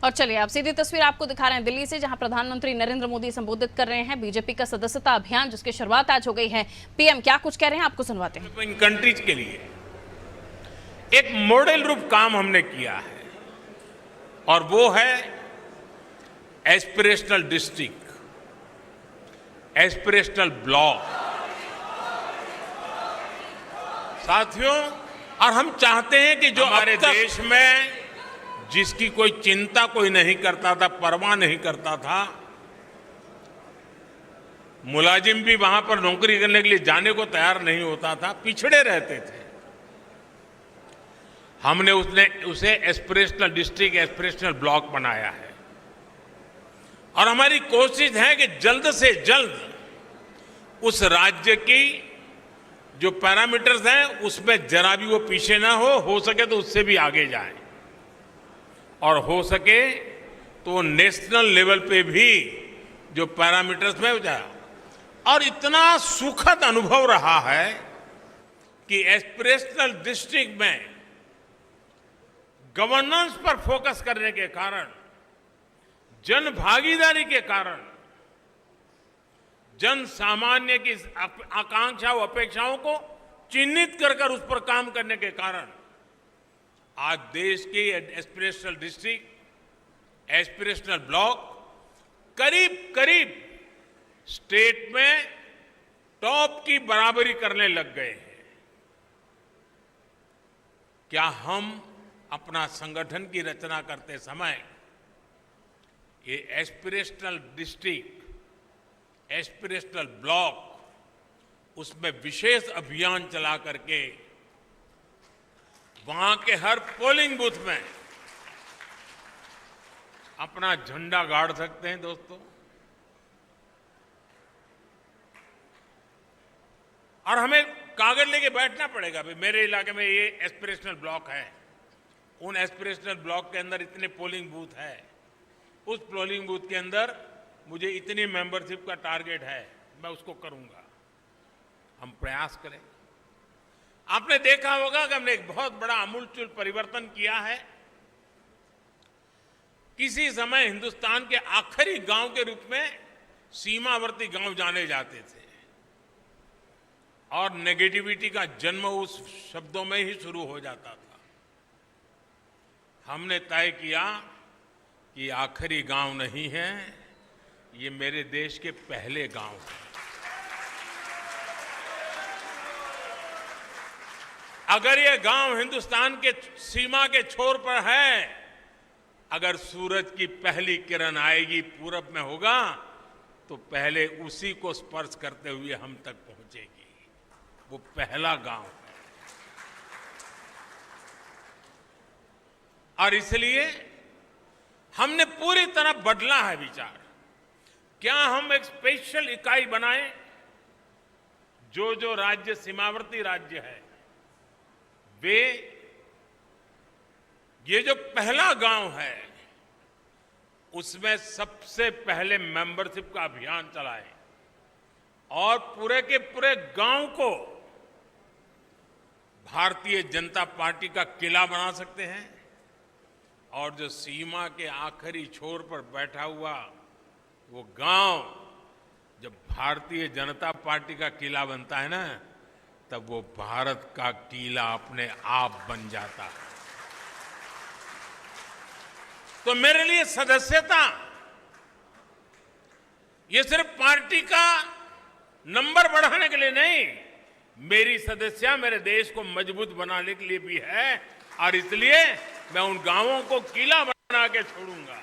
और चलिए आप सीधी तस्वीर आपको दिखा रहे हैं दिल्ली से, जहां प्रधानमंत्री नरेंद्र मोदी संबोधित कर रहे हैं बीजेपी का सदस्यता अभियान, जिसकी शुरुआत आज हो गई है। पीएम क्या कुछ कह रहे हैं आपको सुनवाते हैं। इन कंट्रीज के लिए एक मॉडल रूप काम हमने किया है और वो है एस्पिरेशनल डिस्ट्रिक्ट, एस्पिरेशनल ब्लॉक। साथियों, और हम चाहते हैं कि जो हमारे देश में जिसकी कोई चिंता कोई नहीं करता था, परवाह नहीं करता था, मुलाजिम भी वहां पर नौकरी करने के लिए जाने को तैयार नहीं होता था, पिछड़े रहते थे, हमने उसे एस्पिरेशनल डिस्ट्रिक्ट, एस्पिरेशनल ब्लॉक बनाया है। और हमारी कोशिश है कि जल्द से जल्द उस राज्य की जो पैरामीटर्स हैं उसमें जरा भी वो पीछे ना हो सके तो उससे भी आगे जाए, और हो सके तो नेशनल लेवल पे भी जो पैरामीटर्स में हो जाए। और इतना सुखद अनुभव रहा है कि एस्पिरेशनल डिस्ट्रिक्ट में गवर्नेंस पर फोकस करने के कारण, जन भागीदारी के कारण, जन सामान्य की आकांक्षा व अपेक्षाओं को चिन्हित कर उस पर काम करने के कारण आज देश की एस्पिरेशनल डिस्ट्रिक्ट, एस्पिरेशनल ब्लॉक करीब करीब स्टेट में टॉप की बराबरी करने लग गए हैं। क्या हम अपना संगठन की रचना करते समय ये एस्पिरेशनल डिस्ट्रिक्ट, एस्पिरेशनल ब्लॉक, उसमें विशेष अभियान चला करके वहां के हर पोलिंग बूथ में अपना झंडा गाड़ सकते हैं? दोस्तों, और हमें कागज लेके बैठना पड़ेगा, भाई मेरे इलाके में ये एस्पिरेशनल ब्लॉक है, उन एस्पिरेशनल ब्लॉक के अंदर इतने पोलिंग बूथ है, उस पोलिंग बूथ के अंदर मुझे इतनी मेंबरशिप का टारगेट है, मैं उसको करूंगा। हम प्रयास करें। आपने देखा होगा कि हमने एक बहुत बड़ा आमूलचूल परिवर्तन किया है। किसी समय हिंदुस्तान के आखिरी गांव के रूप में सीमावर्ती गांव जाने जाते थे और नेगेटिविटी का जन्म उस शब्दों में ही शुरू हो जाता था। हमने तय किया कि आखिरी गांव नहीं है, ये मेरे देश के पहले गांव हैं। अगर ये गांव हिंदुस्तान के सीमा के छोर पर है, अगर सूरज की पहली किरण आएगी, पूरब में होगा, तो पहले उसी को स्पर्श करते हुए हम तक पहुंचेगी। वो पहला गांव है। और इसलिए हमने पूरी तरह बदला है विचार। क्या हम एक स्पेशल इकाई बनाएं? जो राज्य सीमावर्ती राज्य है, वे ये जो पहला गांव है उसमें सबसे पहले मेंबरशिप का अभियान चलाएं और पूरे के पूरे गांव को भारतीय जनता पार्टी का किला बना सकते हैं। और जो सीमा के आखिरी छोर पर बैठा हुआ वो गांव जब भारतीय जनता पार्टी का किला बनता है ना, तब वो भारत का किला अपने आप बन जाता है। तो मेरे लिए सदस्यता ये सिर्फ पार्टी का नंबर बढ़ाने के लिए नहीं, मेरी सदस्यता मेरे देश को मजबूत बनाने के लिए भी है। और इसलिए मैं उन गांवों को किला बना के छोड़ूंगा।